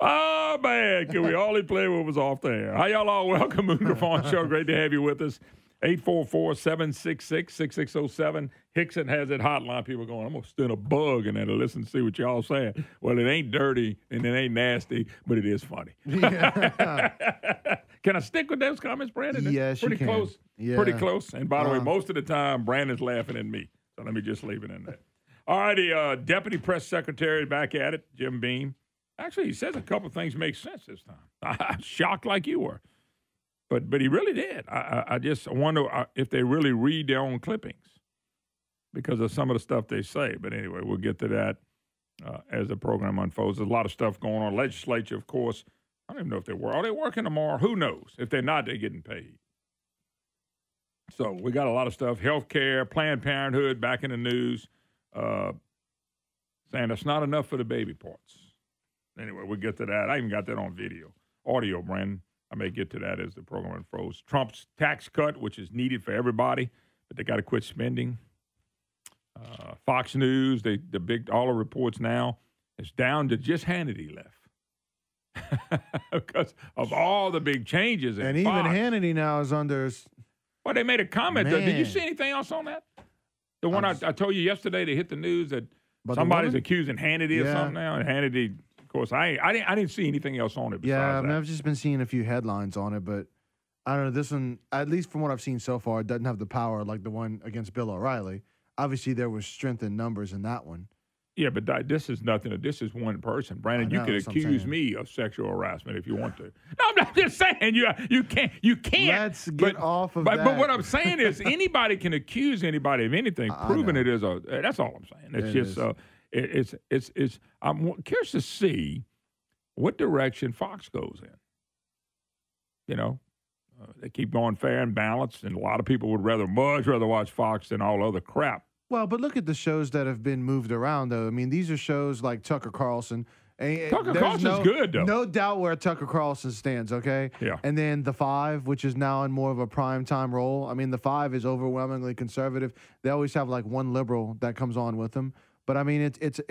Oh, man. Can we only play what was off the air? How y'all all? Welcome, Moon Griffon Show. Great to have you with us. 844-766-6607. Hickson has that hotline. People going, I'm going to stick a bug in there to listen to see what y'all saying. Well, it ain't dirty and it ain't nasty, but it is funny. Yeah. Can I stick with those comments, Brandon? Yes, pretty you can. Close. Yeah. Pretty close. And by the way, most of the time, Brandon's laughing at me. So let me just leave it in there. All righty, Deputy Press Secretary back at it, Jim Beam. Actually, he says a couple of things make sense this time. I'm shocked like you were. But he really did. I just wonder if they really read their own clippings because of some of the stuff they say. But anyway, we'll get to that as the program unfolds. There's a lot of stuff going on. Legislature, of course. I don't even know if they work. Are they working tomorrow? Who knows? If they're not, they're getting paid. So we got a lot of stuff. Healthcare, Planned Parenthood back in the news, saying that's not enough for the baby parts. Anyway, we'll get to that. I even got that on audio, Brandon. I may get to that as the program unfolds. Trump's tax cut, which is needed for everybody, but they got to quit spending. Fox News, all the reports now, it's down to just Hannity left. Because of all the big changes. And even Fox. Hannity now is under. Well, they made a comment. Did you see anything else on that? The one I told you yesterday, they hit the news that somebody's accusing Hannity of something now, and Hannity. Of course, I didn't see anything else on it. Yeah, I mean, I've just been seeing a few headlines on it, but I don't know. This one, at least from what I've seen so far, doesn't have the power like the one against Bill O'Reilly. Obviously, there was strength in numbers in that one. Yeah, but this is nothing. This is one person. Brandon, you could accuse me of sexual harassment if you want to. No, I'm not just saying you can't. Let's get off of that. But what I'm saying is anybody can accuse anybody of anything. Proving it is that's all I'm saying. It's just I'm curious to see what direction Fox goes in. You know, they keep going fair and balanced, and a lot of people would much rather watch Fox than all other crap. Well, but look at the shows that have been moved around, though. I mean, these are shows like Tucker Carlson. Tucker Carlson's good, though. No doubt where Tucker Carlson stands, okay? Yeah. And then The Five, which is now in more of a primetime role. I mean, The Five is overwhelmingly conservative. They always have, like, one liberal that comes on with them. But, I mean, it's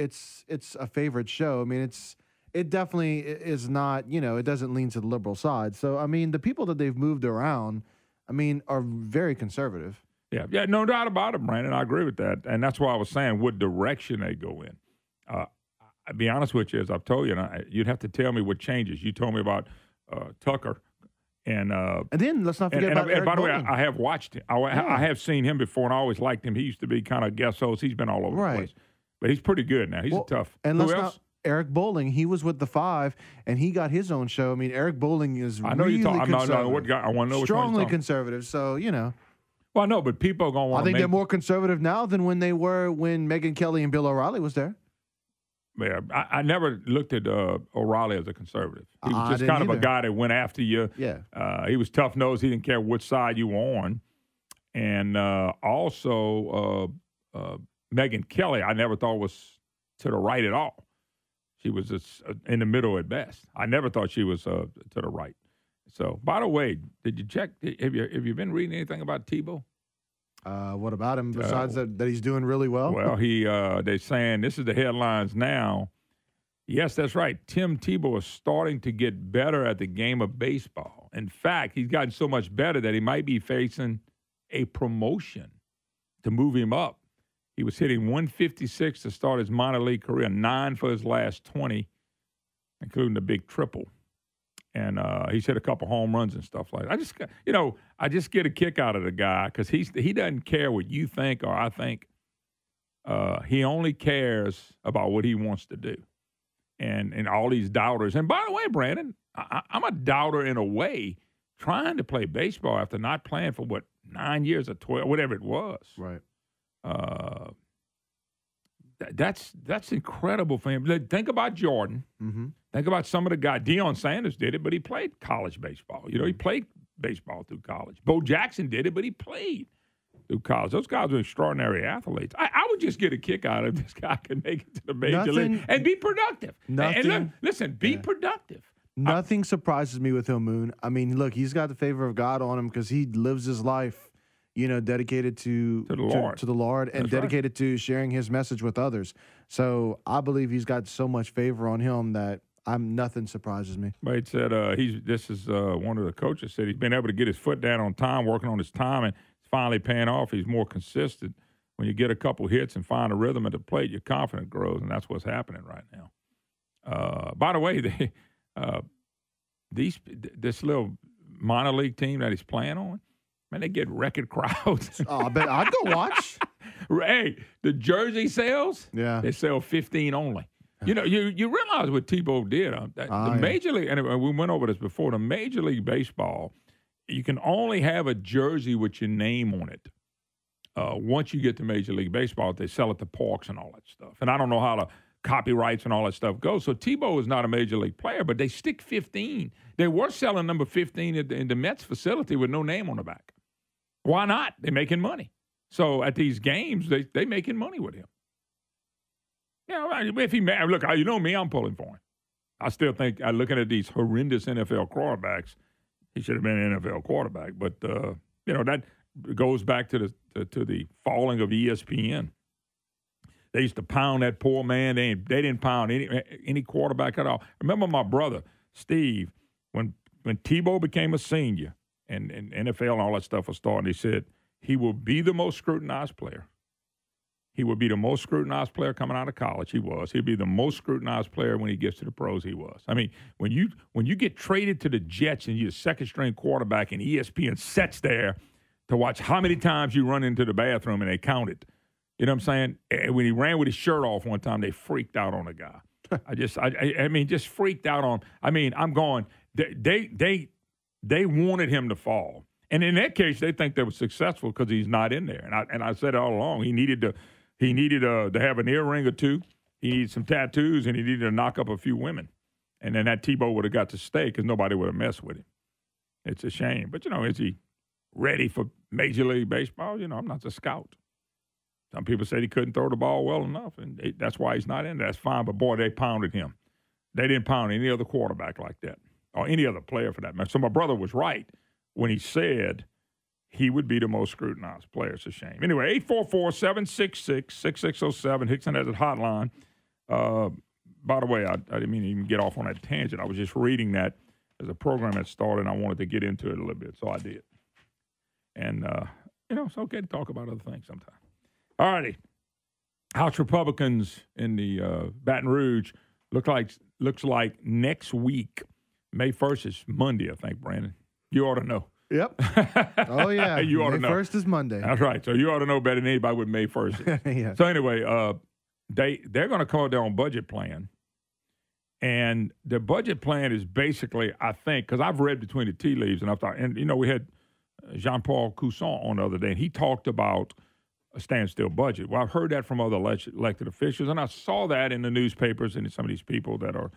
a favorite show. I mean, it definitely is not, it doesn't lean to the liberal side. So, I mean, the people that they've moved around, I mean, are very conservative. Yeah, no doubt about it, Brandon. I agree with that. And that's why I was saying what direction they go in. I'll be honest with you, as I've told you, you'd have to tell me what changes. You told me about Tucker. And then let's not forget about Eric by the way, Bolling. I have watched him. I have seen him before, and I always liked him. He used to be kind of guest host. He's been all over the place. But he's pretty good now. He's a tough. And Who else? Eric Bolling, he was with The Five, and he got his own show. I mean, Eric Bolling is really conservative. I want to know which strongly conservative, so, Well, no, but people are going to want to I think they're more conservative now than when they were when Megyn Kelly and Bill O'Reilly was there. Yeah, I never looked at O'Reilly as a conservative. He was just kind of a guy that went after you. Yeah. He was tough-nosed. He didn't care which side you were on. And also Megyn Kelly, I never thought was to the right at all. She was just in the middle at best. I never thought she was to the right. So, by the way, did you check? Have you been reading anything about Tebow? What about him besides that he's doing really well? Well, they're saying this is the headlines now. Yes, that's right. Tim Tebow is starting to get better at the game of baseball. In fact, he's gotten so much better that he might be facing a promotion to move him up. He was hitting 156 to start his minor league career, 9 for his last 20, including the big triple. And he's hit a couple home runs and stuff like that. I just get a kick out of the guy because he doesn't care what you think or I think. He only cares about what he wants to do. And all these doubters. And by the way, Brandon, I'm a doubter in a way, trying to play baseball after not playing for, 9 years or 12, whatever it was. Right. That's incredible for him. Think about Jordan. Mm-hmm. Think about some of the guys. Deion Sanders did it, but he played college baseball. He played baseball through college. Bo Jackson did it, but he played through college. Those guys are extraordinary athletes. I would just get a kick out of this guy can make it to the major league and be productive. And listen, be productive. Nothing surprises me with him, Moon. I mean, look, he's got the favor of God on him because he lives his life, dedicated to the Lord, to the Lord, and That's dedicated to sharing His message with others. So I believe he's got so much favor on him that nothing surprises me. But he said one of the coaches said he's been able to get his foot down on time, working on his time, and it's finally paying off. He's more consistent. When you get a couple hits and find a rhythm at the plate, your confidence grows, and that's what's happening right now. By the way, this little minor league team that he's playing on, man, they get record crowds. Oh, I bet I'd go watch. Hey, the jersey sales, they sell 15 only. You realize what Tebow did. Major League, and we went over this before, the Major League Baseball, you can only have a jersey with your name on it. Once you get to Major League Baseball, they sell it to parks and all that stuff. And I don't know how the copyrights and all that stuff goes. So Tebow is not a Major League player, but they stick 15. They were selling number 15 in the Mets facility with no name on the back. Why not? They're making money. So at these games, they making money with him. If he look, you know me, I'm pulling for him. I still think, looking at these horrendous NFL quarterbacks, he should have been an NFL quarterback. But that goes back to the falling of ESPN. They used to pound that poor man. They didn't pound any quarterback at all. Remember my brother Steve, when Tebow became a senior and NFL and all that stuff was starting, he said he will be the most scrutinized player. He would be the most scrutinized player coming out of college. He was. He'd be the most scrutinized player when he gets to the pros. He was. I mean, when you get traded to the Jets and you're a second-string quarterback and ESPN sits there to watch how many times you run into the bathroom and they count it. You know what I'm saying? And when he ran with his shirt off one time, they freaked out on the guy. Just freaked out on. I mean, I'm going. They wanted him to fall, and in that case, they think they were successful because he's not in there. And I said it all along. He needed to have an earring or two. He needed some tattoos, and he needed to knock up a few women. And then that Tebow would have got to stay because nobody would have messed with him. It's a shame, but is he ready for Major League Baseball? I'm not a scout. Some people said he couldn't throw the ball well enough, and that's why he's not in there. That's fine, but, boy, they pounded him. They didn't pound any other quarterback like that or any other player for that matter. So my brother was right when he said he would be the most scrutinized player. It's a shame. Anyway, 844-766-6607. Hickson has a hotline. By the way, I didn't mean to even get off on that tangent. I was just reading that as a program that started, and I wanted to get into it a little bit, so I did. And, it's okay to talk about other things sometimes. All righty. House Republicans in the Baton Rouge looks like next week, May 1st is Monday, I think, Brandon. You ought to know. Yep. Oh, yeah. You ought to know. May 1st is Monday. That's right. So you ought to know better than anybody what May 1st is. Yeah. So anyway, they're going to come up their own budget plan. And the budget plan is basically, I think, because I've read between the tea leaves, and I've thought, and, we had Jean-Paul Cousson on the other day, and he talked about a standstill budget. Well, I've heard that from other elected officials, and I saw that in the newspapers and some of these people that are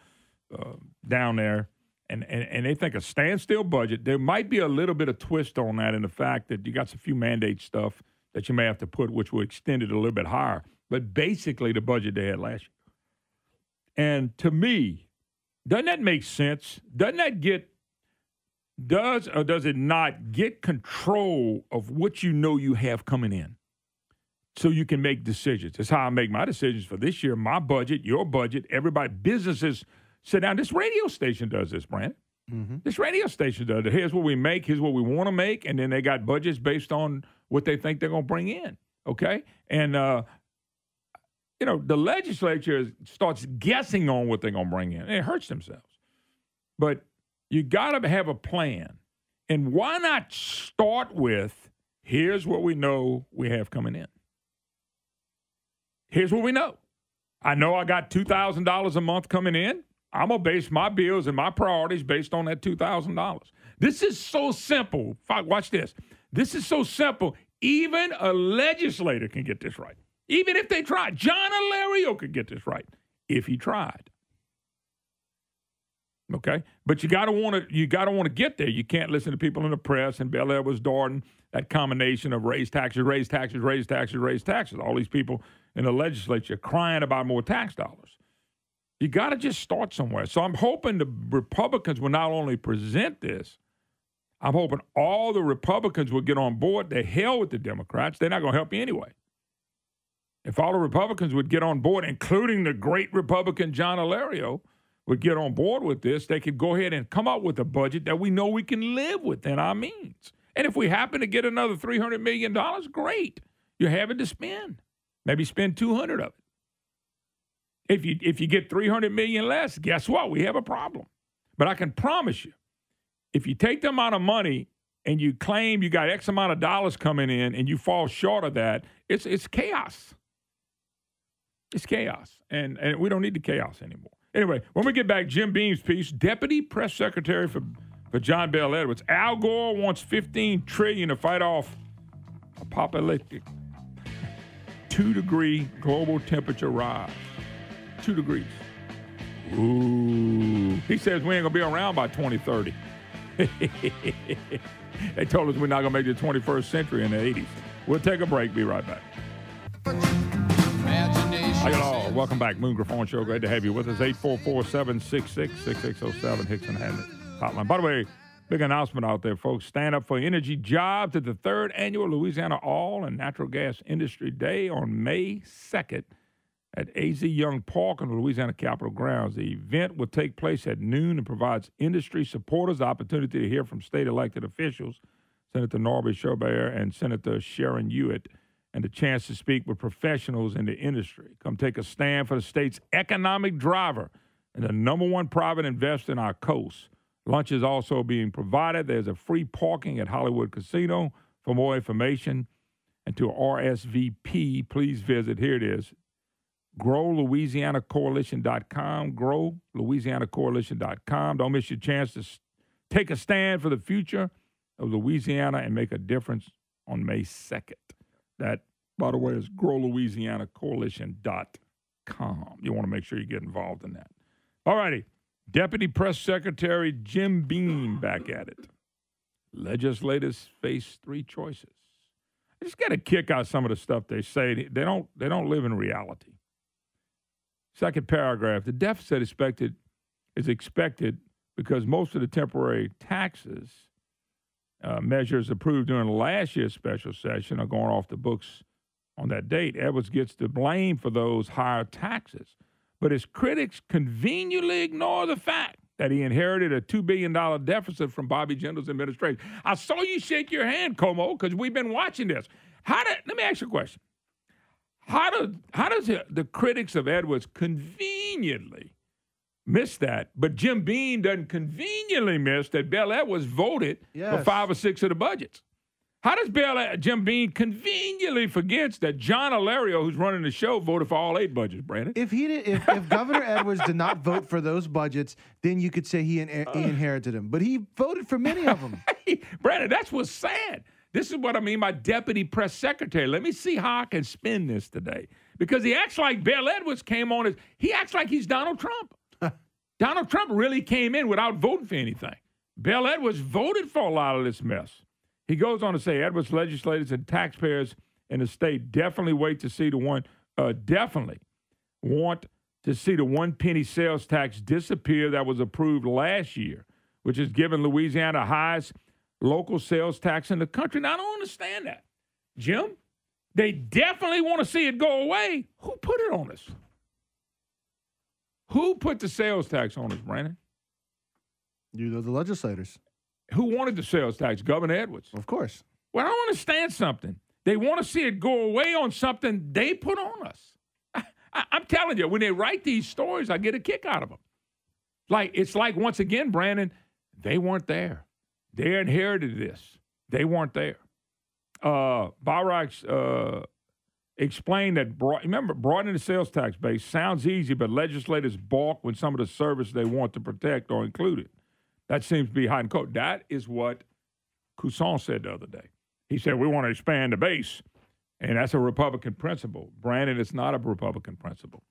down there, and they think a standstill budget, there might be a little bit of twist on that in the fact that you got some few mandate stuff that you may have to put, which will extend it a little bit higher. But basically the budget they had last year. And to me, doesn't that make sense? Does or does it not get control of what you have coming in? So you can make decisions. That's how I make my decisions for this year. My budget, your budget, everybody, businesses sit down. This radio station does this, Brandon. Mm-hmm. This radio station does it. Here's what we make. Here's what we want to make. And then they got budgets based on what they think they're going to bring in. Okay? And, the legislature starts guessing on what they're going to bring in. And it hurts themselves. But you got to have a plan. And why not start with, here's what we know we have coming in. Here's what we know. I know I got $2,000 a month coming in. I'm going to base my bills and my priorities based on that $2,000. This is so simple. Watch this. This is so simple. Even a legislator can get this right. Even if they tried. John Alario could get this right if he tried. Okay? But you gotta want to get there. You can't listen to people in the press and Bel Air was Darden, that combination of raise taxes, raise taxes, raise taxes, raise taxes. All these people in the legislature crying about more tax dollars. You got to just start somewhere. So I'm hoping the Republicans will not only present this, I'm hoping all the Republicans will get on board. The hell with the Democrats. They're not going to help you anyway. If all the Republicans would get on board, including the great Republican John Alario, would get on board with this, they could go ahead and come up with a budget that we know we can live within our means. And if we happen to get another $300 million, great. You have it to spend. Maybe spend $200 of it. If you get $300 million less, guess what? We have a problem. But I can promise you, if you take the amount of money and you claim you got X amount of dollars coming in and you fall short of that, it's chaos. It's chaos. And we don't need the chaos anymore. Anyway, when we get back, Jim Beam's piece, Deputy Press Secretary for John Bel Edwards. Al Gore wants $15 trillion to fight off apocalyptic 2-degree global temperature rise. 2 degrees. Ooh. He says we ain't going to be around by 2030. They told us we're not going to make the 21st century in the 80s. We'll take a break. Be right back. Hi, y'all. Welcome back. Moon Griffon Show. Great to have you with us. 844-766-6607. Hickson Hadley hotline. By the way, big announcement out there, folks. Stand up for energy jobs at the 3rd annual Louisiana Oil and Natural Gas Industry Day on May 2nd at A.Z. Young Park on the Louisiana Capitol grounds. The event will take place at noon and provides industry supporters the opportunity to hear from state elected officials, Senator Norby Schobert and Senator Sharon Hewitt, and the chance to speak with professionals in the industry. Come take a stand for the state's economic driver and the #1 private investor in our coast. Lunch is also being provided. There's a free parking at Hollywood Casino. For more information and to RSVP, please visit, here it is, growlouisianacoalition.com, growlouisianacoalition.com. Don't miss your chance to take a stand for the future of Louisiana and make a difference on May 2nd. That, by the way, is growlouisianacoalition.com. You want to make sure you get involved in that. All righty. Deputy Press Secretary Jim Beam back at it. Legislators face 3 choices. I just got to kick out some of the stuff they say. They don't live in reality. Second paragraph, the deficit is expected because most of the temporary taxes measures approved during last year's special session are going off the books on that date. Edwards gets the blame for those higher taxes, but his critics conveniently ignore the fact that he inherited a $2 billion deficit from Bobby Jindal's administration. I saw you shake your hand, Como, because we've been watching this. Let me ask you a question. How does the critics of Edwards conveniently miss that, but Jim Beam doesn't conveniently miss that Bel Edwards voted for 5 or 6 of the budgets? How does Jim Beam conveniently forgets that John Alario, who's running the show, voted for all 8 budgets, Brandon? If Governor Edwards did not vote for those budgets, then you could say he inherited them. But he voted for many of them. Brandon, that's what's sad. This is what I mean by deputy press secretary. Let me see how I can spin this today. Because he acts like Bel Edwards came on he acts like he's Donald Trump. Donald Trump really came in without voting for anything. Bel Edwards voted for a lot of this mess. He goes on to say Edwards legislators and taxpayers in the state definitely want to see the 1 penny sales tax disappear that was approved last year, which has given Louisiana the highest local sales tax in the country. Now, I don't understand that. Jim, they definitely want to see it go away. Who put it on us? Who put the sales tax on us, Brandon? You know, the legislators. Who wanted the sales tax? Governor Edwards. Of course. Well, I don't understand something. They want to see it go away on something they put on us. I'm telling you, when they write these stories, I get a kick out of them. It's like, once again, Brandon, they weren't there. They inherited this. They weren't there. Barack explained that, broadening the sales tax base sounds easy, but legislators balk when some of the services they want to protect are included. That seems to be hot and cold. That is what Cousin said the other day. He said, we want to expand the base, and that's a Republican principle. Brandon, it's not a Republican principle.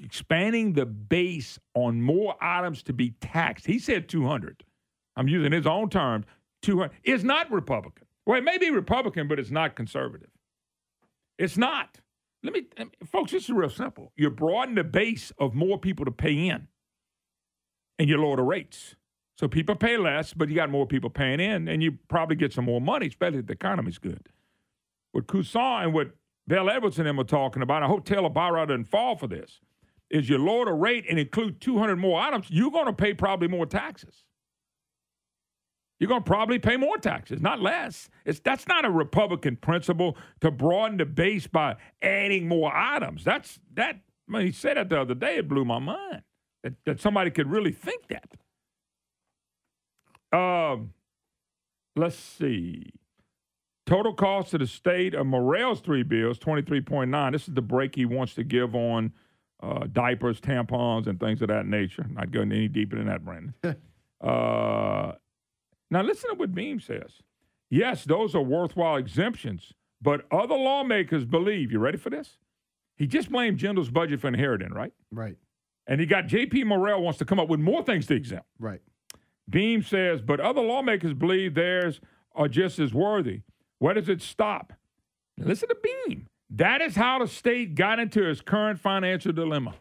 Expanding the base on more items to be taxed. He said 200. I'm using his own terms. 200 is not Republican. Well, it may be Republican, but it's not conservative. It's not. Folks, this is real simple. You broaden the base of more people to pay in, and you lower the rates. So people pay less, but you got more people paying in, and you probably get some more money, especially if the economy's good. What Cousin and what Bell Edwards and them are talking about, I hope Taylor Barrow doesn't fall for this, is you lower the rate and include 200 more items, you're going to pay probably more taxes. You're going to probably pay more taxes, not less. That's not a Republican principle to broaden the base by adding more items. When he said that the other day, it blew my mind that somebody could really think that. Let's see. Total cost to the state of Morrell's 3 bills, $23.9. This is the break he wants to give on diapers, tampons, and things of that nature. Not going any deeper than that, Brandon. Now, listen to what Beam says. Yes, those are worthwhile exemptions, but other lawmakers believe, you ready for this? He just blamed Jindal's budget for inheriting, right? Right. And he got J.P. Morrell wants to come up with more things to exempt. Right. Beam says, but other lawmakers believe theirs are just as worthy. Where does it stop? Now listen to Beam. That is how the state got into its current financial dilemma.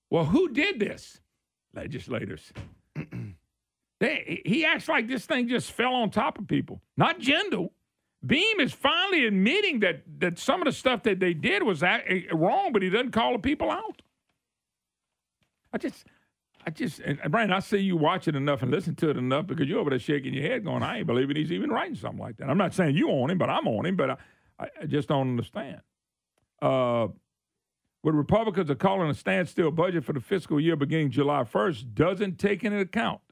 Well, who did this? Legislators. He acts like this thing just fell on top of people, not Jindal. Beam is finally admitting that some of the stuff that they did was wrong, but he doesn't call the people out. And Brian, I see you watch it enough and listen to it enough because you're over there shaking your head going, I ain't believing he's even writing something like that. I'm not saying you own him, but I'm on him, but I just don't understand. What Republicans are calling a standstill budget for the fiscal year beginning July 1st doesn't take into account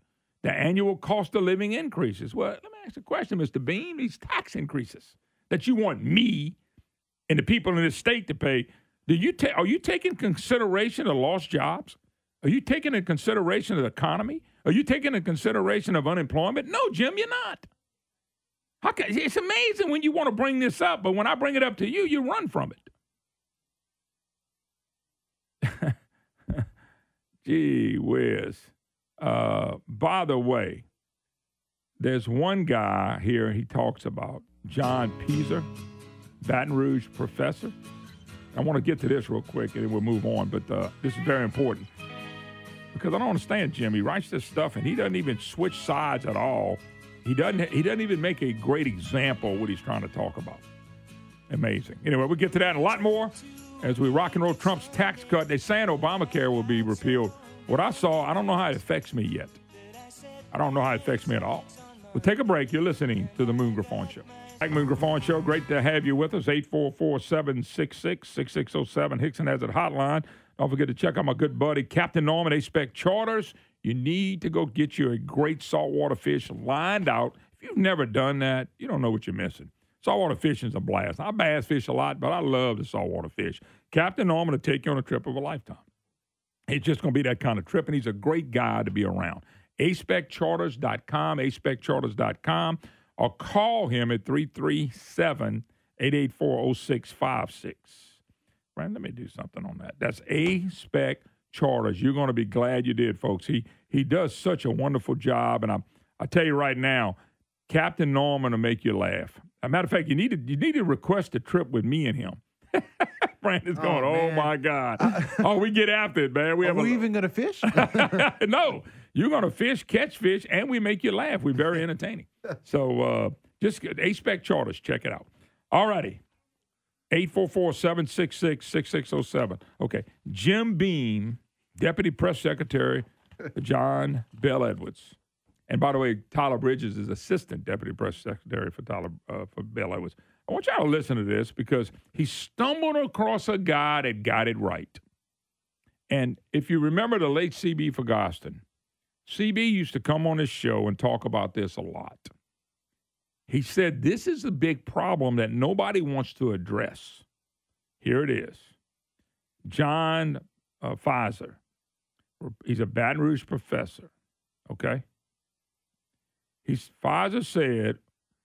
the annual cost of living increases. Well, let me ask you a question, Mr. Beam. These tax increases that you want me and the people in this state to pay, are you taking consideration of lost jobs? Are you taking into consideration of the economy? Are you taking into consideration of unemployment? No, Jim, you're not. It's amazing when you want to bring this up, but when I bring it up to you, you run from it. Gee whiz. By the way, there's one guy here he talks about, John Peaser, Baton Rouge professor. I want to get to this real quick and then we'll move on, but this is very important. Because I don't understand Jim. He writes this stuff and he doesn't even switch sides at all. He doesn't even make a great example of what he's trying to talk about. Amazing. Anyway, we'll get to that and a lot more as we rock and roll Trump's tax cut. They're saying Obamacare will be repealed. What I saw, I don't know how it affects me yet. I don't know how it affects me at all. We'll take a break. You're listening to the Moon Griffon Show. Moon Griffon Show, great to have you with us. 844-766-6607. Hickson has it hotline. Don't forget to check out my good buddy, Captain Norman, A-Spec Charters. You need to go get you a great saltwater fish lined out. If you've never done that, you don't know what you're missing. Saltwater fishing is a blast. I bass fish a lot, but I love the saltwater fish. Captain Norman will take you on a trip of a lifetime. It's just going to be that kind of trip, and he's a great guy to be around. ASpecCharters.com, ASpecCharters.com, or call him at 337-884-0656. Brandon, let me do something on that. That's A-Spec Charters. You're going to be glad you did, folks. He does such a wonderful job, and I tell you right now, Captain Norman will make you laugh. As a matter of fact, you need to request a trip with me and him. Brandon's going, oh my God. We get after it, man. Are we even going to fish? No. You're going to fish, catch fish, and we make you laugh. We're very entertaining. So just A-Spec Charters. Check it out. All righty. 844-766-6607. Okay. Jim Beam, Deputy Press Secretary for John Bell Edwards. And by the way, Tyler Bridges is Assistant Deputy Press Secretary for Bell Edwards. I want y'all to listen to this because he stumbled across a guy that got it right. And if you remember the late C.B. Ferguson, CB used to come on his show and talk about this a lot. He said, this is a big problem that nobody wants to address. Here it is. John Pfizer. He's a Baton Rouge professor, okay? Pfizer said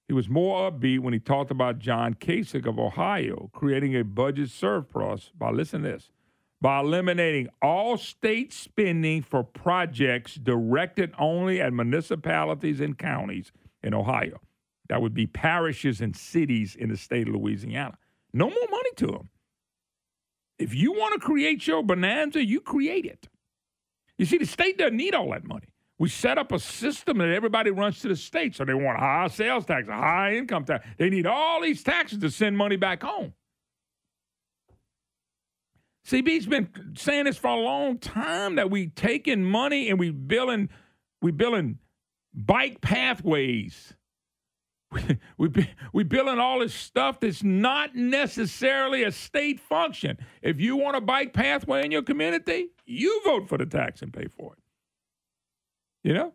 he was more upbeat when he talked about John Kasich of Ohio creating a budget surplus by, listen to this, by eliminating all state spending for projects directed only at municipalities and counties in Ohio. That would be parishes and cities in the state of Louisiana. No more money to them. If you want to create your bonanza, you create it. You see, the state doesn't need all that money. We set up a system that everybody runs to the state. So they want a high sales tax, a high income tax. They need all these taxes to send money back home. CB's been saying this for a long time, that we taking money and we billing bike pathways. We billing all this stuff that's not necessarily a state function. If you want a bike pathway in your community, you vote for the tax and pay for it. You know,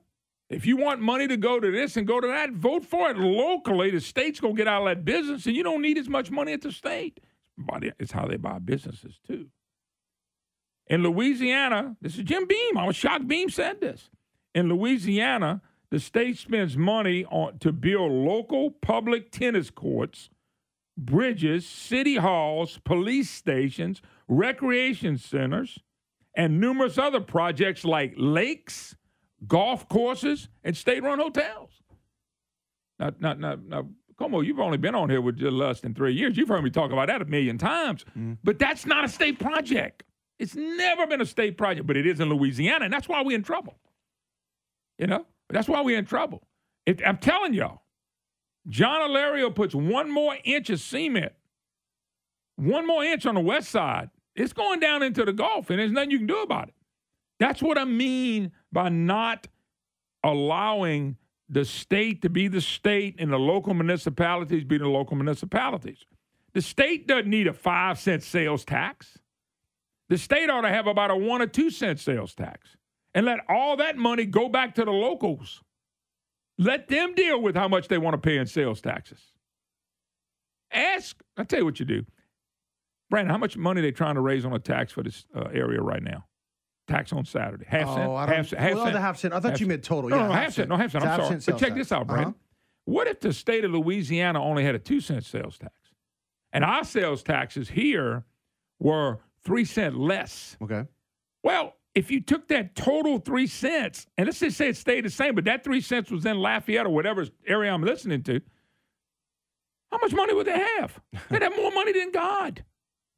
if you want money to go to this and go to that, vote for it locally. The state's going to get out of that business, and you don't need as much money at the state. It's how they buy businesses, too. In Louisiana, this is Jim Beam. I was shocked Beam said this. In Louisiana, the state spends money to build local public tennis courts, bridges, city halls, police stations, recreation centers, and numerous other projects like lakes, golf courses, and state-run hotels. Now, Como, you've only been on here with just less than 3 years. You've heard me talk about that a million times. But that's not a state project. It's never been a state project, but it is in Louisiana, and that's why we're in trouble. You know? That's why we're in trouble. I'm telling y'all, John Alario puts one more inch of cement, one more inch on the west side, it's going down into the Gulf, and there's nothing you can do about it. That's what I mean by not allowing the state to be the state and the local municipalities be the local municipalities. The state doesn't need a 5-cent sales tax. The state ought to have about a 1 or 2 cent sales tax and let all that money go back to the locals. Let them deal with how much they want to pay in sales taxes. I'll tell you what you do. Brandon, how much money are they trying to raise on a tax for this area right now? Tax on Saturday. Half cent? Half cent. I thought you meant total. No, half cent. I'm sorry. But check this out, Brandon. What if the state of Louisiana only had a 2-cent sales tax? And our sales taxes here were 3 cents less. Okay. Well, if you took that total 3 cents, and let's just say it stayed the same, but that 3 cents was in Lafayette or whatever area I'm listening to, how much money would they have? They'd have more money than God.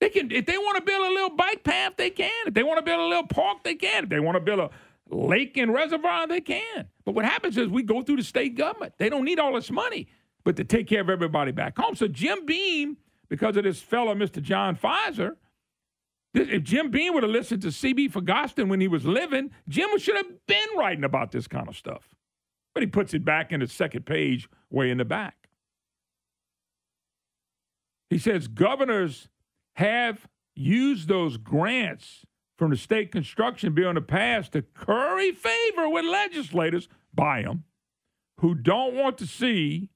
They can, if they want to build a little bike path, they can. If they want to build a little park, they can. If they want to build a lake and reservoir, they can. But what happens is we go through the state government. They don't need all this money, but to take care of everybody back home. So Jim Beam, because of this fellow, Mr. John Pfizer, if Jim Beam would have listened to C.B. Ferguson when he was living, Jim should have been writing about this kind of stuff. But he puts it back in the second page way in the back. He says governors have used those grants from the state construction bill in the past to curry favor with legislators, by them, who don't want to see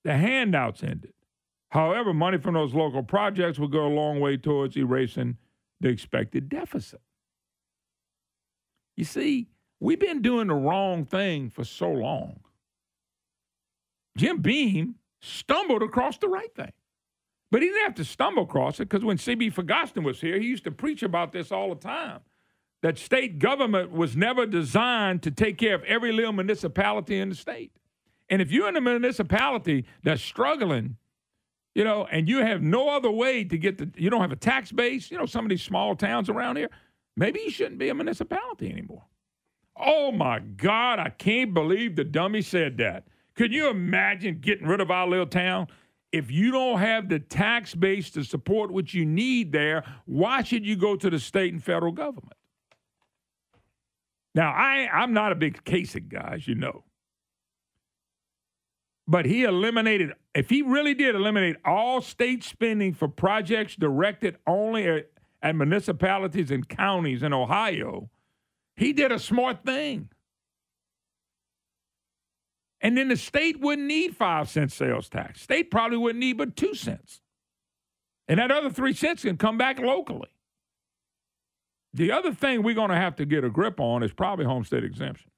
the handouts ended. However, money from those local projects will go a long way towards erasing the expected deficit. You see, we've been doing the wrong thing for so long. Jim Beam stumbled across the right thing. But he didn't have to stumble across it, because when C.B. Ferguson was here, he used to preach about this all the time, that state government was never designed to take care of every little municipality in the state. And if you're in a municipality that's struggling, you know, and you have no other way to get you don't have a tax base, you know, some of these small towns around here, maybe you shouldn't be a municipality anymore. Oh, my God, I can't believe the dummy said that. Could you imagine getting rid of our little town? If you don't have the tax base to support what you need there, why should you go to the state and federal government? Now, I'm not a big Kasich guy, as you know. But he eliminated, if he really did eliminate all state spending for projects directed only at municipalities and counties in Ohio, he did a smart thing. And then the state wouldn't need 5-cent sales tax. State probably wouldn't need but 2 cents. And that other 3 cents can come back locally. The other thing we're going to have to get a grip on is probably homestead exemption.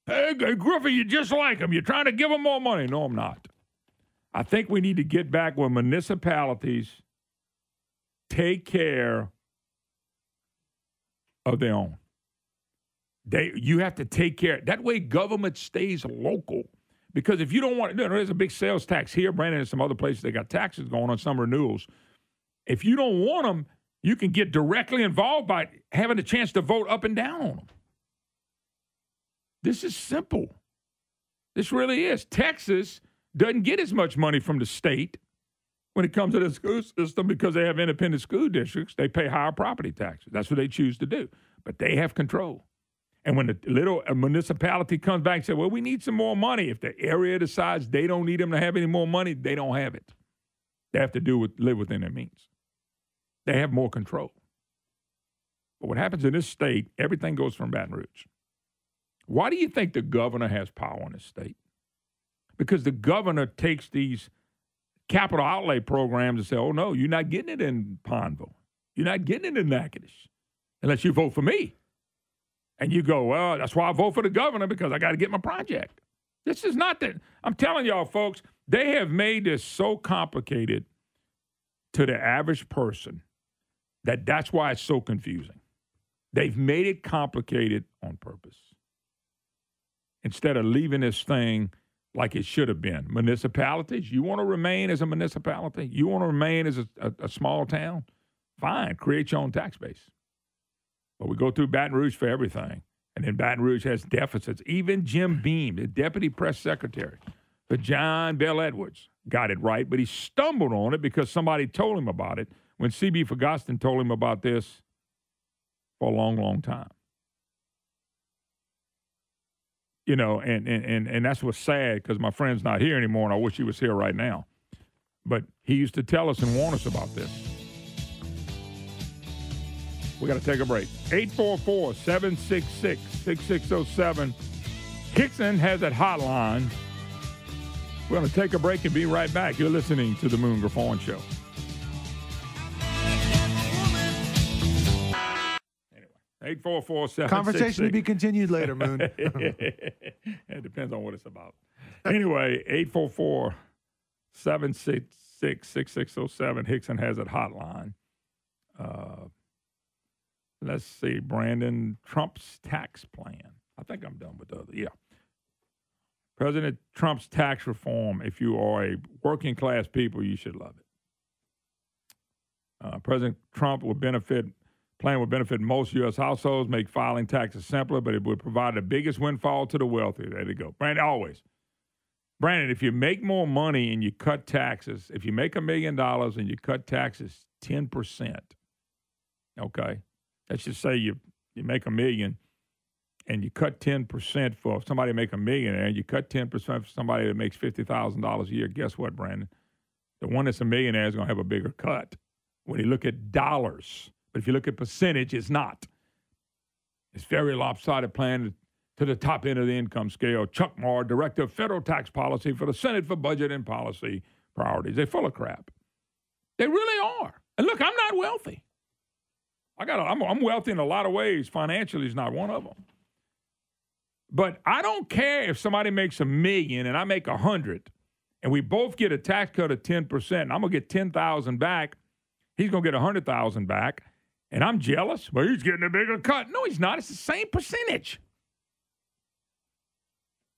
Hey, Griffon, you're just like them. You're trying to give them more money. No, I'm not. I think we need to get back where municipalities take care of their own. You have to take care. That way government stays local. Because if you don't want to, there's a big sales tax here, Brandon, and some other places, they got taxes going on, some renewals. If you don't want them, you can get directly involved by having a chance to vote up and down on them. This is simple. This really is. Texas doesn't get as much money from the state when it comes to the school system because they have independent school districts. They pay higher property taxes. That's what they choose to do. But they have control. And when the little municipality comes back and says, well, we need some more money, if the area decides they don't need them to have any more money, they don't have it. They have to live within their means. They have more control. But what happens in this state, everything goes from Baton Rouge. Why do you think the governor has power in this state? Because the governor takes these capital outlay programs and say, oh, no, you're not getting it in Pineville. You're not getting it in Natchitoches unless you vote for me. And you go, well, that's why I vote for the governor, because I got to get my project. This is not that. I'm telling y'all, folks, they have made this so complicated to the average person that's why it's so confusing. They've made it complicated on purpose instead of leaving this thing like it should have been. Municipalities, you want to remain as a municipality? You want to remain as a small town? Fine, create your own tax base. But we go through Baton Rouge for everything. And then Baton Rouge has deficits. Even Jim Beam, the deputy press secretary for John Bell Edwards, got it right, but he stumbled on it because somebody told him about it when C.B. Ferguson told him about this for a long, long time. You know, and that's what's sad, because my friend's not here anymore, and I wish he was here right now. But he used to tell us and warn us about this. We got to take a break. 844-766-6607. Hickson has that hotline. We're going to take a break and be right back. You're listening to the Moon Griffon Show. Anyway, 844-766. Conversation to be continued later, Moon. It depends on what it's about. Anyway, 844-766-6607. Hickson has that hotline. Let's see, Brandon, Trump's tax plan. I think I'm done with the other. Yeah. President Trump's tax reform, if you are a working class people, you should love it. President Trump plan would benefit most U.S. households, make filing taxes simpler, but it would provide the biggest windfall to the wealthy. There you go. Brandon, always. Brandon, if you make more money and you cut taxes, if you make $1 million and you cut taxes 10%, okay? Let's just say you make $1 million and you cut 10% for somebody to make $1 million, and you cut 10% for somebody that makes $50,000 a year. Guess what, Brandon? The one that's a millionaire is going to have a bigger cut when you look at dollars. But if you look at percentage, it's not. It's very lopsided plan to the top end of the income scale. Chuck Marr, Director of Federal Tax Policy for the Senate for Budget and Policy Priorities. They're full of crap. They really are. And look, I'm not wealthy. I'm wealthy in a lot of ways. Financially is not one of them. But I don't care if somebody makes $1 million and I make $100, and we both get a tax cut of 10%. And I'm gonna get $10,000 back. He's gonna get $100,000 back, and I'm jealous. Well, he's getting a bigger cut. No, he's not. It's the same percentage.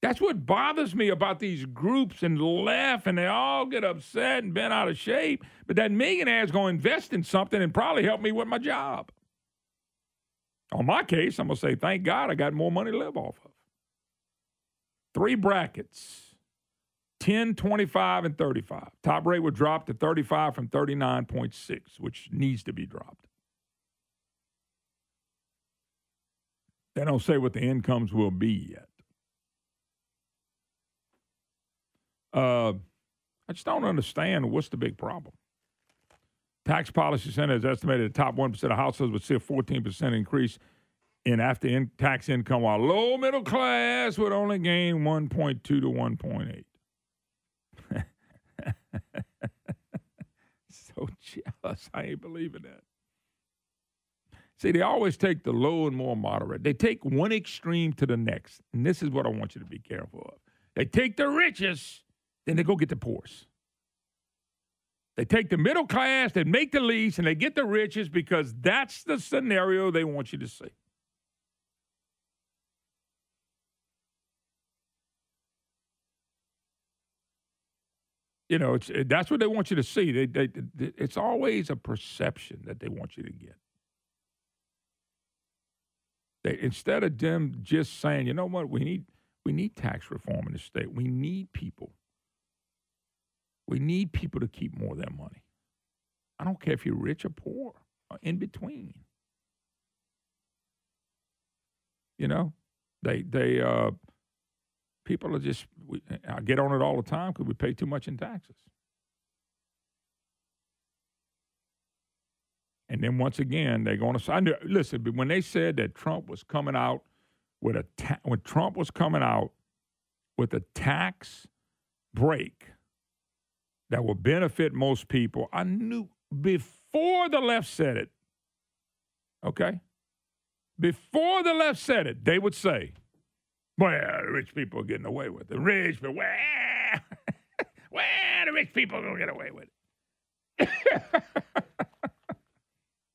That's what bothers me about these groups and the left, and they all get upset and bent out of shape. But that millionaire is going to invest in something and probably help me with my job. On my case, I'm going to say, thank God I got more money to live off of. 3 brackets, 10, 25, and 35. Top rate would drop to 35 from 39.6, which needs to be dropped. They don't say what the incomes will be yet. I just don't understand what's the big problem. Tax Policy Center has estimated the top 1% of households would see a 14% increase in tax income, while low middle class would only gain 1.2 to 1.8. So jealous. I ain't believing that. See, they always take the low and more moderate. They take one extreme to the next. And this is what I want you to be careful of. They take the richest, then they go get the poorest. They take the middle class, they make the least, and they get the richest because that's the scenario they want you to see. You know, that's what they want you to see. It's always a perception that they want you to get. Instead of them just saying, you know what, we need tax reform in the state. We need people. We need people to keep more of their money. I don't care if you're rich or poor or in between. You know, people are just, I get on it all the time because we pay too much in taxes. And then once again, they're going to, listen, but when they said that Trump was coming out with when Trump was coming out with a tax break that will benefit most people, I knew before the left said it, okay? Before the left said it, they would say, well, the rich people are getting away with it. The rich people, well, the rich people are going to get away with it.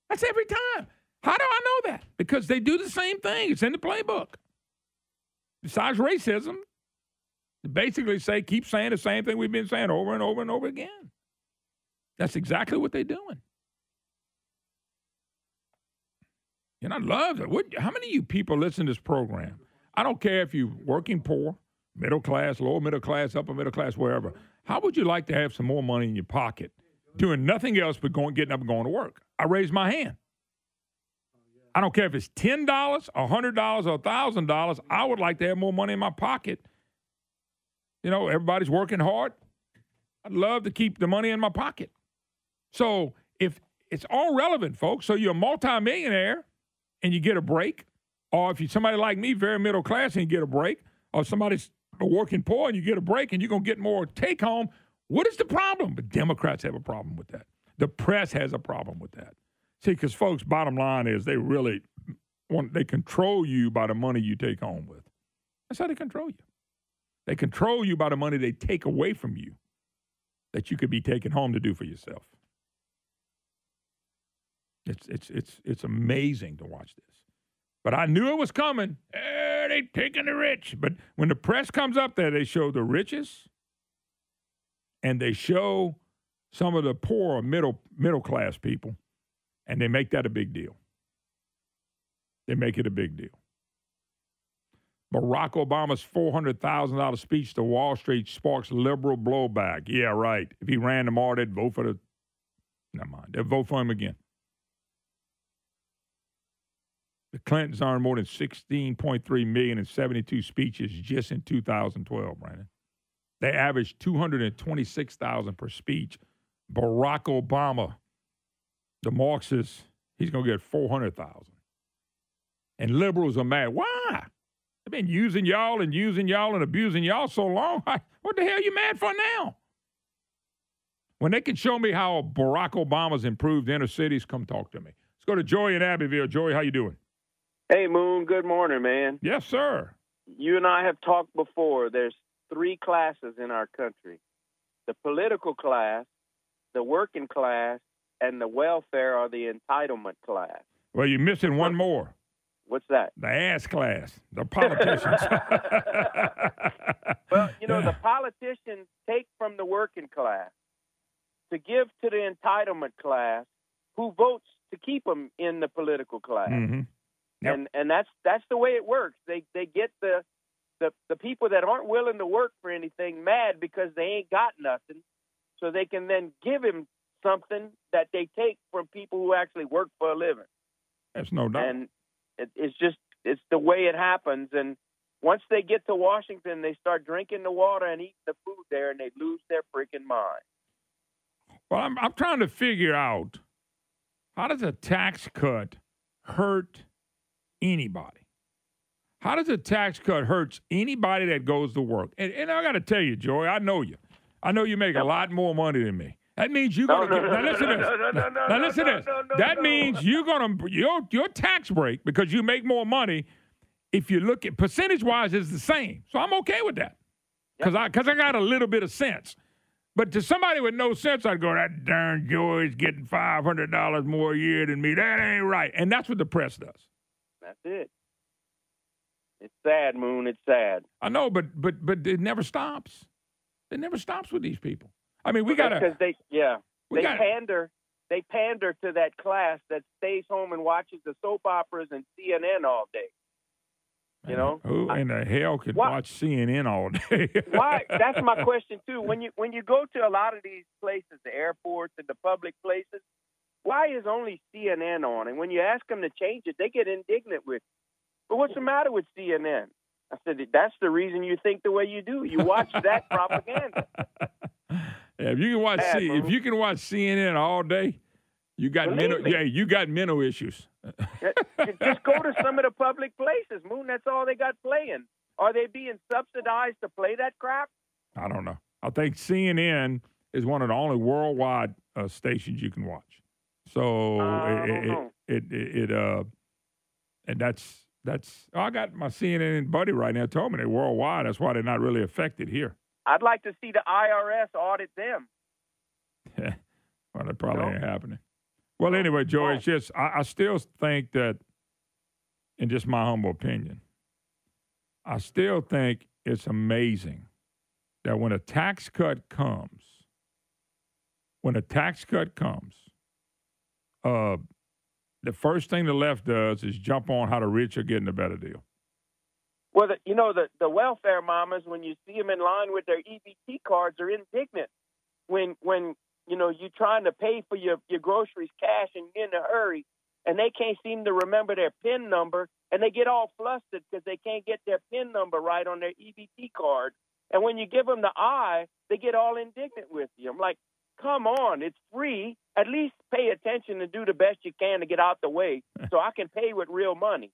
That's every time. How do I know that? Because they do the same thing. It's in the playbook. Besides racism, they basically keep saying the same thing we've been saying over and over and over again. That's exactly what they're doing. And I love it. How many of you people listen to this program? I don't care if you're working poor, middle class, lower middle class, upper middle class, wherever. How would you like to have some more money in your pocket, doing nothing else but getting up and going to work? I raise my hand. I don't care if it's $10, $100, or $1,000. I would like to have more money in my pocket. You know, everybody's working hard. I'd love to keep the money in my pocket. So if it's all relevant, folks, so you're a multimillionaire and you get a break, or if you're somebody like me, very middle class, and you get a break, or somebody's working poor and you get a break and you're going to get more take home, what is the problem? But Democrats have a problem with that. The press has a problem with that. See, because, folks, bottom line is they control you by the money you take home with. That's how they control you. They control you by the money they take away from you that you could be taking home to do for yourself. It's amazing to watch this. But I knew it was coming. They taking the rich. But when the press comes up there, they show the richest and they show some of the poor middle class people, and they make that a big deal. They make it a big deal. Barack Obama's $400,000 speech to Wall Street sparks liberal blowback. Yeah, right. If he ran tomorrow, they'd vote for never mind. They'd vote for him again. The Clintons earned more than $16.3 million in 72 speeches just in 2012, Brandon. They averaged $226,000 per speech. Barack Obama, the Marxists, he's going to get $400,000. And liberals are mad. Why? They've been using y'all and abusing y'all so long. What the hell are you mad for now? When they can show me how Barack Obama's improved inner cities, come talk to me. Let's go to Joey in Abbeville. Joey, how you doing? Hey, Moon. Good morning, man. Yes, sir. You and I have talked before. There's three classes in our country: the political class, the working class, and the welfare or the entitlement class. Well, you're missing one more. What's that? The ass class, the politicians. Well, the politicians take from the working class to give to the entitlement class, who votes to keep them in the political class. Mm-hmm. Yep. And that's the way it works. They get the people that aren't willing to work for anything mad because they ain't got nothing, so they can then give him something that they take from people who actually work for a living. That's no doubt. And it's the way it happens. And once they get to Washington, they start drinking the water and eating the food there, and they lose their freaking mind. Well, I'm trying to figure out, how does a tax cut hurt anybody? How does a tax cut hurt anybody that goes to work? And I got to tell you, Joey, I know you. I know you make a lot more money than me. That means you're going to now listen to this. Now listen to this. That means you're going to your tax break, because you make more money, if you look at percentage-wise, is the same. So I'm okay with that, because I got a little bit of sense. But to somebody with no sense, I'd go, that darn Joey's getting $500 more a year than me. That ain't right. And that's what the press does. That's it. It's sad, Moon. It's sad. I know, but it never stops. It never stops with these people. I mean, we got to... Because they pander to that class that stays home and watches the soap operas and CNN all day. You know, who in the hell could why- watch CNN all day? why? That's my question too. When you go to a lot of these places, the airports and the public places, why is only CNN on? And when you ask them to change it, they get indignant with you. But what's the matter with CNN? I said, that's the reason you think the way you do. You watch that propaganda. If you can watch CNN all day, you got you got mental issues. Just go to some of the public places, Moon. That's all they got playing. Are they being subsidized to play that crap? I don't know. I think CNN is one of the only worldwide stations you can watch. So and that's I got my CNN buddy right now told me they're worldwide. That's why they're not really affected here. I'd like to see the IRS audit them. Well, that probably ain't happening. Well, anyway, Joey, it's just I still think that, in just my humble opinion, I still think it's amazing that when a tax cut comes, the first thing the left does is jump on how the rich are getting a better deal. Well, the welfare mamas, when you see them in line with their EBT cards, are indignant. When you're trying to pay for your groceries cash and you're in a hurry, and they can't seem to remember their PIN number, and they get all flustered because they can't get their PIN number right on their EBT card. And when you give them the eye, they get all indignant with you. I'm like, come on, it's free. At least pay attention and do the best you can to get out the way so I can pay with real money.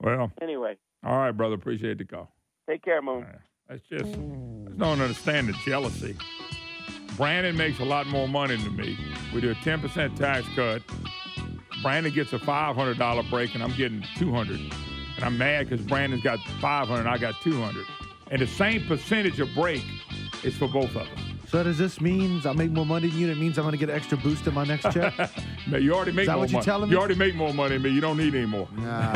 Well, anyway. All right, brother. Appreciate the call. Take care, Moon. That's just, I don't understand the jealousy. Brandon makes a lot more money than me. We do a 10% tax cut. Brandon gets a $500 break, and I'm getting $200. And I'm mad because Brandon's got $500 and I got $200. And the same percentage of break is for both of us. So does this mean I make more money than you? It means I'm going to get an extra boost in my next check? Man, you already make more money. Is that what you're telling me? You already make more money than me. You don't need any more. Nah.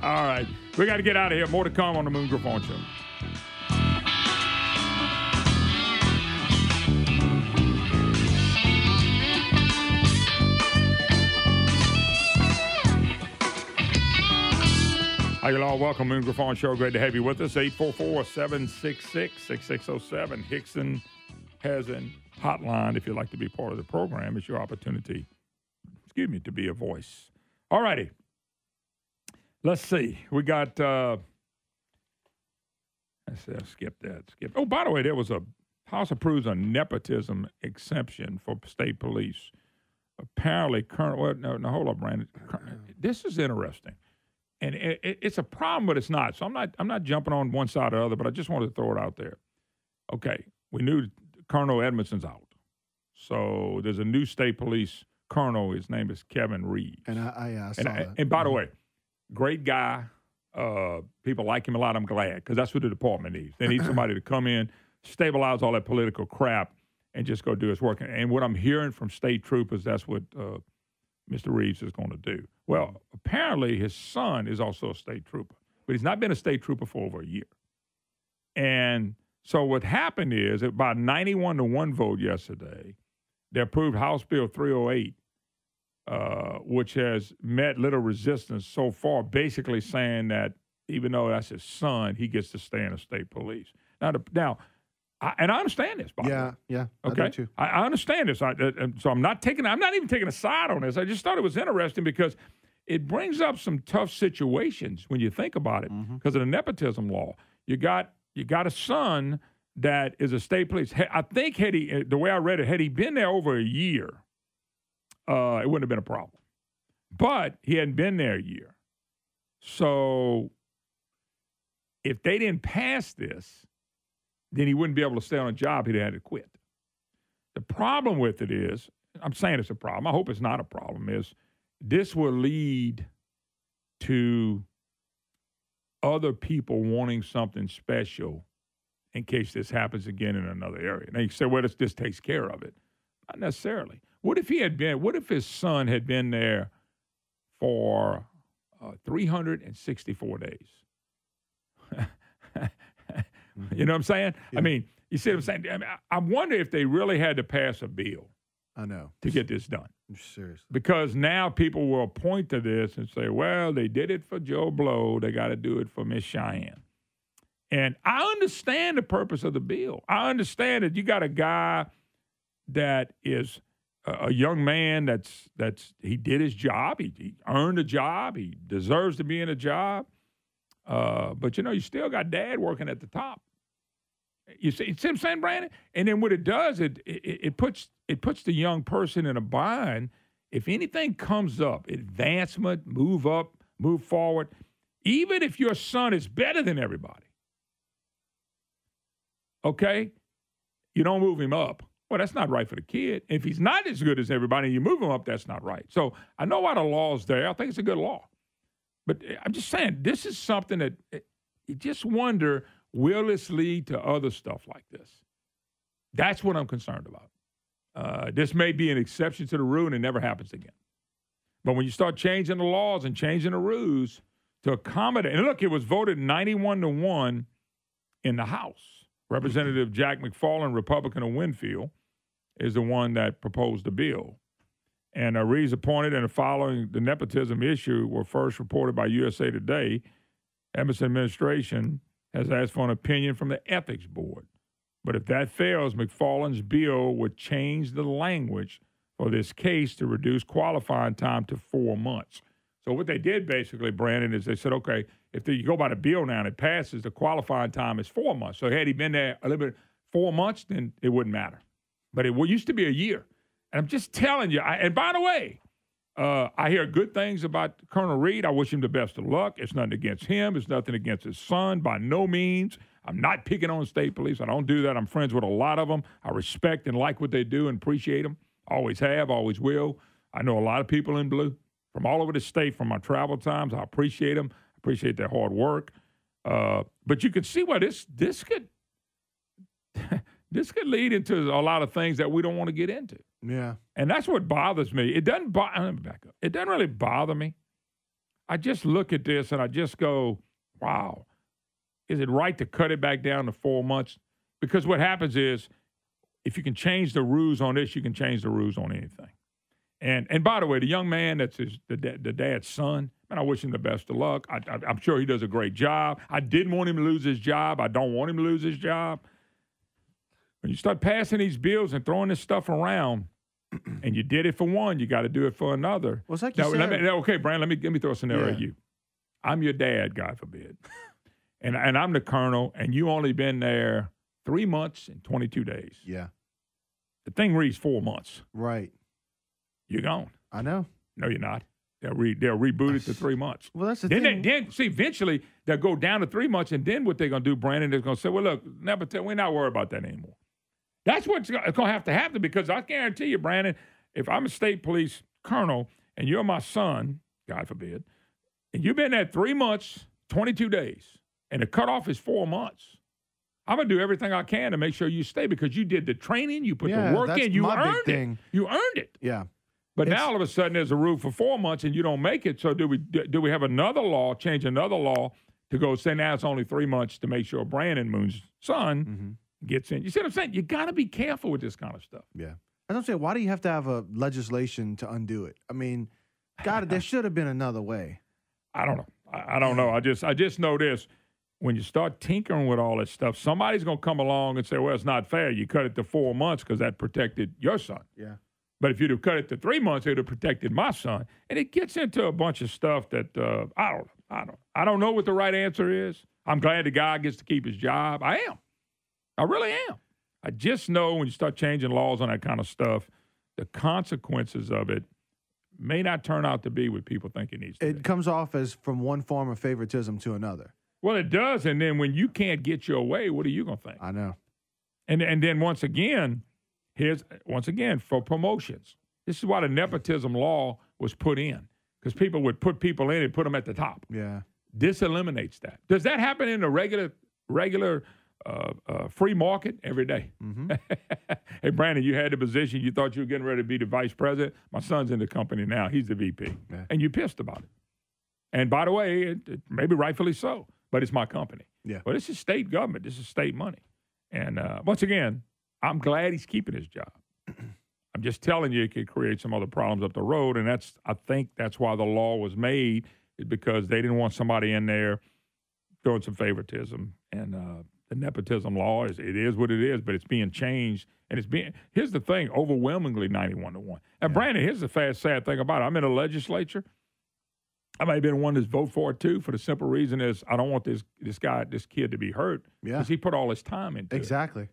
All right. We got to get out of here. More to come on the Moon Griffon Show. Hi, you all. Welcome, Moon Griffon Show. Great to have you with us. 844-766-6607. Hickson has a hotline if you'd like to be part of the program. It's your opportunity, to be a voice. All righty. Let's see. We got, let's see, I skipped that. Oh, by the way, there was a House approves a nepotism exemption for state police. Apparently, hold up, Brandon. This is interesting. And it's a problem, but it's not. So I'm not jumping on one side or the other, but I just wanted to throw it out there. Okay, we knew Colonel Edmondson's out. So there's a new state police colonel. His name is Kevin Reeves. And I saw that. And by the way, great guy. People like him a lot. I'm glad, because that's what the department needs. They need somebody to come in, stabilize all that political crap, and just go do his work. And what I'm hearing from state troopers, that's what Mr. Reeves is going to do. Well, apparently his son is also a state trooper, but he's not been a state trooper for over a year. And so what happened is, about 91-1 vote yesterday, they approved House Bill 308, which has met little resistance so far, basically saying that even though that's his son, he gets to stay in the state police. Now, I understand this, by the way. Yeah. Okay, I do too. I understand this. So I'm not even taking a side on this. I just thought it was interesting because it brings up some tough situations when you think about it, because of the nepotism law. You got a son that is a state police. I think the way I read it, had he been there over a year, it wouldn't have been a problem. But he hadn't been there a year. So if they didn't pass this, then he wouldn't be able to stay on a job. He'd have had to quit. The problem with it is, I'm saying it's a problem, I hope it's not a problem, is this will lead to other people wanting something special in case this happens again in another area. Now you say, well, this takes care of it. Not necessarily. What if his son had been there for 364 days? You know what I'm saying? Yeah. I mean, you see what I'm saying? I wonder if they really had to pass a bill. I know. to get this done. Seriously. Because now people will point to this and say, well, they did it for Joe Blow. They got to do it for Miss Cheyenne. And I understand the purpose of the bill. I understand that you got a guy that is a young man that's he did his job. He earned a job. He deserves to be in a job. But, you still got dad working at the top. You see what I'm saying, Brandon? And then what it does, it puts the young person in a bind. If anything comes up, advancement, move up, move forward, even if your son is better than everybody, okay, you don't move him up. Well, that's not right for the kid. If he's not as good as everybody and you move him up, that's not right. So I know why the law's there. I think it's a good law. But I'm just saying, this is something that you just wonder, will this lead to other stuff like this? That's what I'm concerned about. This may be an exception to the rule and it never happens again. But when you start changing the laws and changing the rules to accommodate, and look, it was voted 91-1 in the House. Representative Jack McFarland, Republican of Winfield, is the one that proposed the bill. And Reeves appointed and following the nepotism issue were first reported by USA Today. Emerson administration has asked for an opinion from the Ethics Board. But if that fails, McFarland's bill would change the language for this case to reduce qualifying time to 4 months. So what they did basically, Brandon, is they said, okay, if you go by the bill now and it passes, the qualifying time is 4 months. So had he been there a little bit 4 months, then it wouldn't matter. But it used to be a year. And I'm just telling you, and by the way, I hear good things about Colonel Reed. I wish him the best of luck. It's nothing against him. It's nothing against his son, by no means. I'm not picking on state police. I don't do that. I'm friends with a lot of them. I respect and like what they do and appreciate them. Always have, always will. I know a lot of people in blue from all over the state from my travel times. I appreciate them. I appreciate their hard work. But you can see why this could this could lead into a lot of things that we don't want to get into. Yeah. And that's what bothers me. It doesn't let me back up. It doesn't really bother me. I just look at this and I just go, wow, is it right to cut it back down to 4 months? Because what happens is if you can change the rules on this, you can change the rules on anything. And by the way, the young man that's the dad's son, man, I wish him the best of luck. I'm sure he does a great job. I didn't want him to lose his job. I don't want him to lose his job. When you start passing these bills and throwing this stuff around, and you did it for one, you got to do it for another. Well, it's like you said. Okay, Brian, let me throw a scenario at you. I'm your dad, God forbid. and I'm the colonel, and you only been there 3 months and 22 days. Yeah. The thing reads 4 months. Right. You're gone. I know. No, you're not. They'll reboot it to 3 months. Well, that's the thing. thing. See, eventually they'll go down to 3 months, and then what they're going to do, Brandon, is going to say, well, look, we're not worried about that anymore. That's what's going to have to happen because I guarantee you, Brandon, if I'm a state police colonel and you're my son, God forbid, and you've been there 3 months, 22 days, and the cutoff is 4 months, I'm going to do everything I can to make sure you stay because you did the training, you put the work in, you earned it. You earned it. Yeah. But now all of a sudden there's a rule for 4 months and you don't make it. So do we have another law, change another law to go say now it's only 3 months to make sure Brandon Moon's son gets in? You see what I'm saying? You got to be careful with this kind of stuff. Yeah. I don't say, why do you have to have a legislation to undo it? I mean, God, there should have been another way. I don't know. I don't know. I just know this. When you start tinkering with all this stuff, somebody's going to come along and say, well, it's not fair. You cut it to 4 months because that protected your son. Yeah. But if you'd have cut it to 3 months, it would have protected my son. And it gets into a bunch of stuff that I don't know what the right answer is. I'm glad the guy gets to keep his job. I am. I really am. I just know when you start changing laws on that kind of stuff, the consequences of it may not turn out to be what people think it needs to be. It comes off as from one form of favoritism to another. Well, it does. And then when you can't get your way, what are you going to think? I know. And then once again, for promotions. This is why the nepotism law was put in, because people would put people in and put them at the top. Yeah. This eliminates that. Does that happen in a regular free market every day? Mm-hmm. Hey, Brandon, you had the position. You thought you were getting ready to be the vice president. My son's in the company now. He's the VP. Yeah. And you pissed about it. And by the way, it maybe rightfully so, but it's my company. Yeah. But this is state government. This is state money. And once again, I'm glad he's keeping his job. I'm just telling you, it could create some other problems up the road, and I think that's why the law was made, is because they didn't want somebody in there throwing some favoritism. And the nepotism law it is what it is, but it's being changed, and here's the thing, overwhelmingly 91-1. And Brandon, here's the sad thing about it. I'm in the legislature. I might have been one to vote for it too, for the simple reason is I don't want this kid to be hurt because he put all his time into it. Exactly.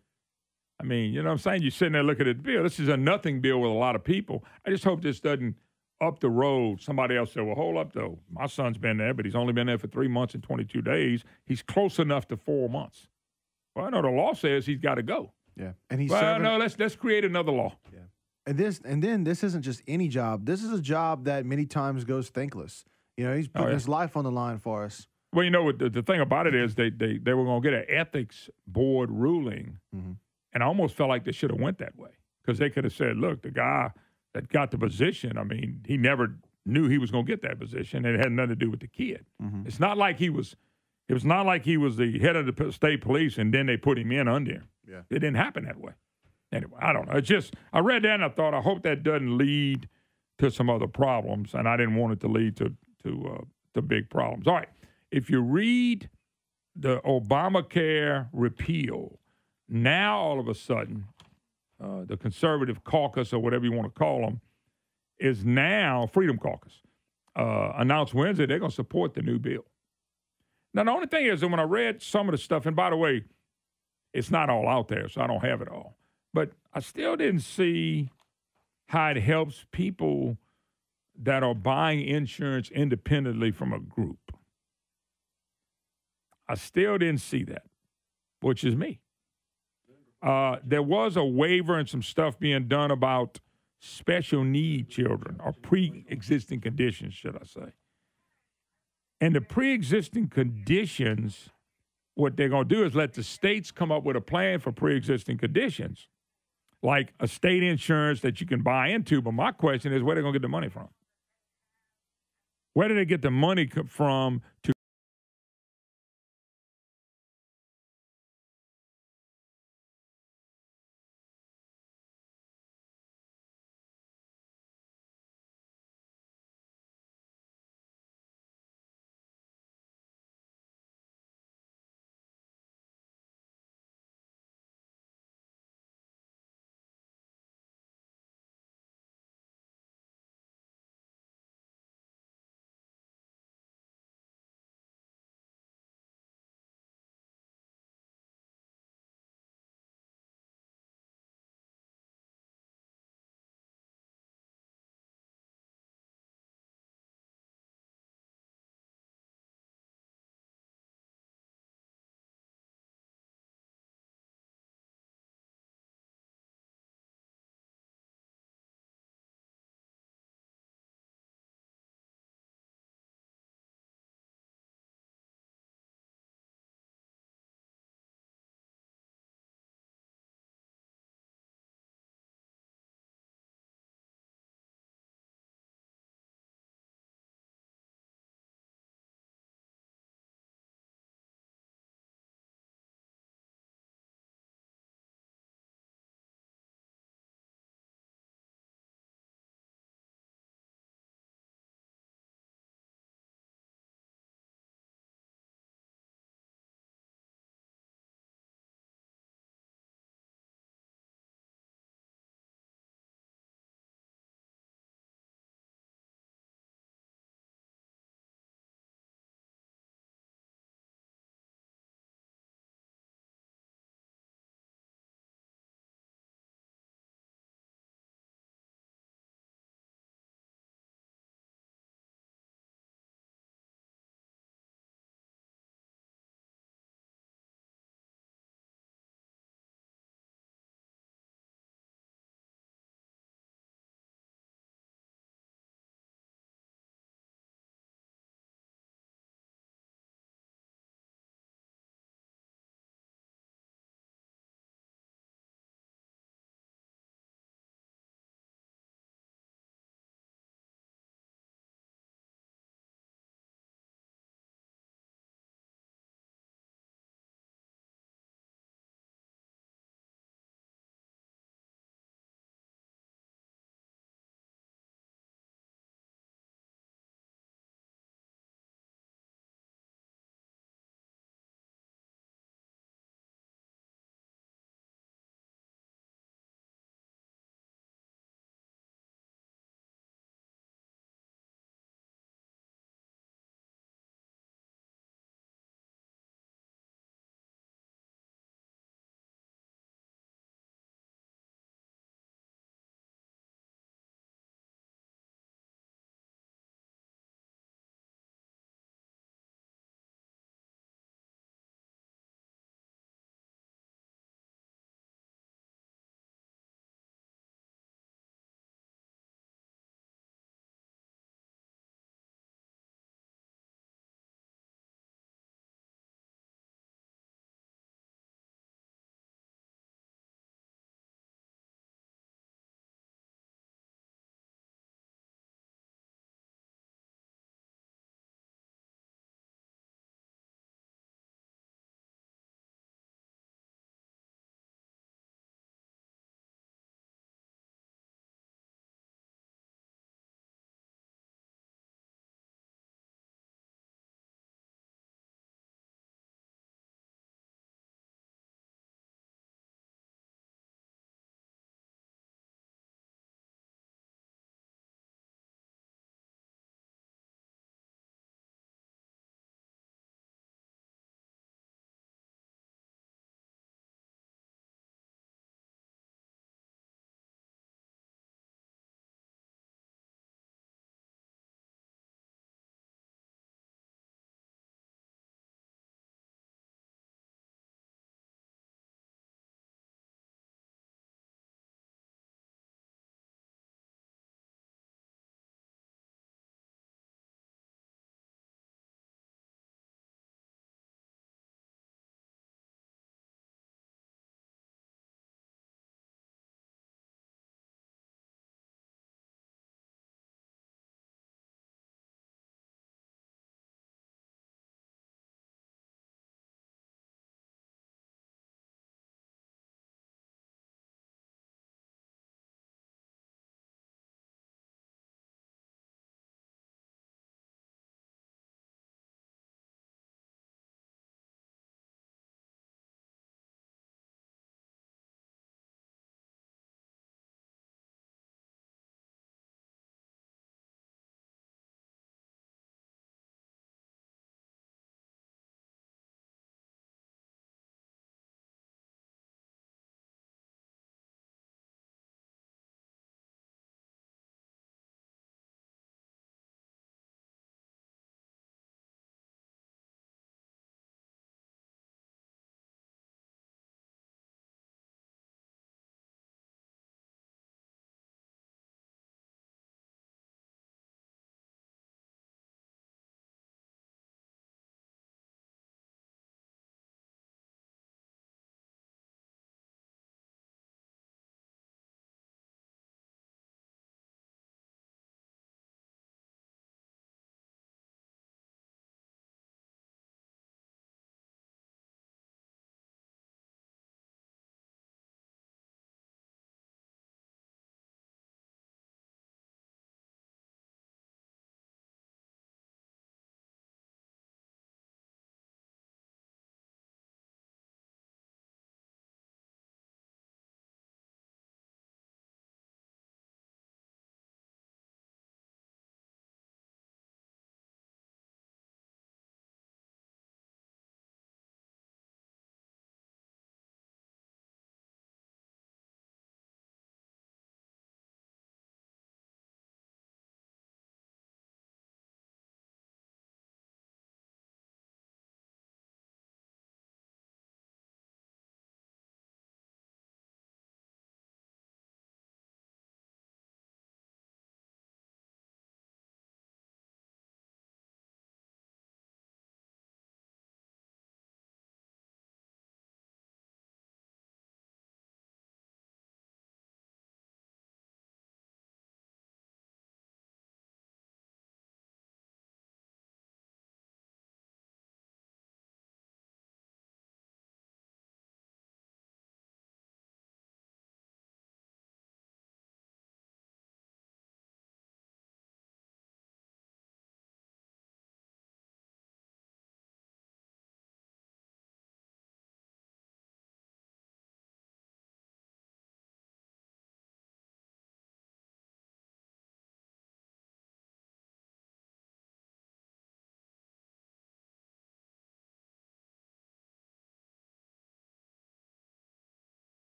I mean, you know what I'm saying? You're sitting there looking at the bill. This is a nothing bill with a lot of people. I just hope this doesn't up the road. Somebody else said, well, hold up, though. My son's been there, but he's only been there for 3 months and 22 days. He's close enough to 4 months. Well, I know the law says he's got to go. Yeah. And he's no, let's create another law. Yeah. And then this isn't just any job. This is a job that many times goes thankless. You know, he's putting his life on the line for us. Well, you know what the thing about it is they were going to get an ethics board ruling. Mm-hmm. And I almost felt like they should have went that way because they could have said, look, the guy that got the position, I mean, he never knew he was going to get that position, and it had nothing to do with the kid. Mm-hmm. It was not like he was the head of the state police and then they put him in under him. Yeah. It didn't happen that way. Anyway, I don't know. It's just, I read that and I thought, I hope that doesn't lead to some other problems, and I didn't want it to lead to big problems. All right. If you read the Obamacare repeal, now all of a sudden, the conservative caucus or whatever you want to call them is now Freedom Caucus announced Wednesday they're going to support the new bill. Now, the only thing is that when I read some of the stuff, and by the way, it's not all out there, so I don't have it all, but I still didn't see how it helps people that are buying insurance independently from a group. I still didn't see that, which is me. There was a waiver and some stuff being done about special need children or pre-existing conditions, should I say. And the pre-existing conditions, what they're going to do is let the states come up with a plan for pre-existing conditions, like a state insurance that you can buy into. But my question is, where are they going to get the money from? Where do they get the money from to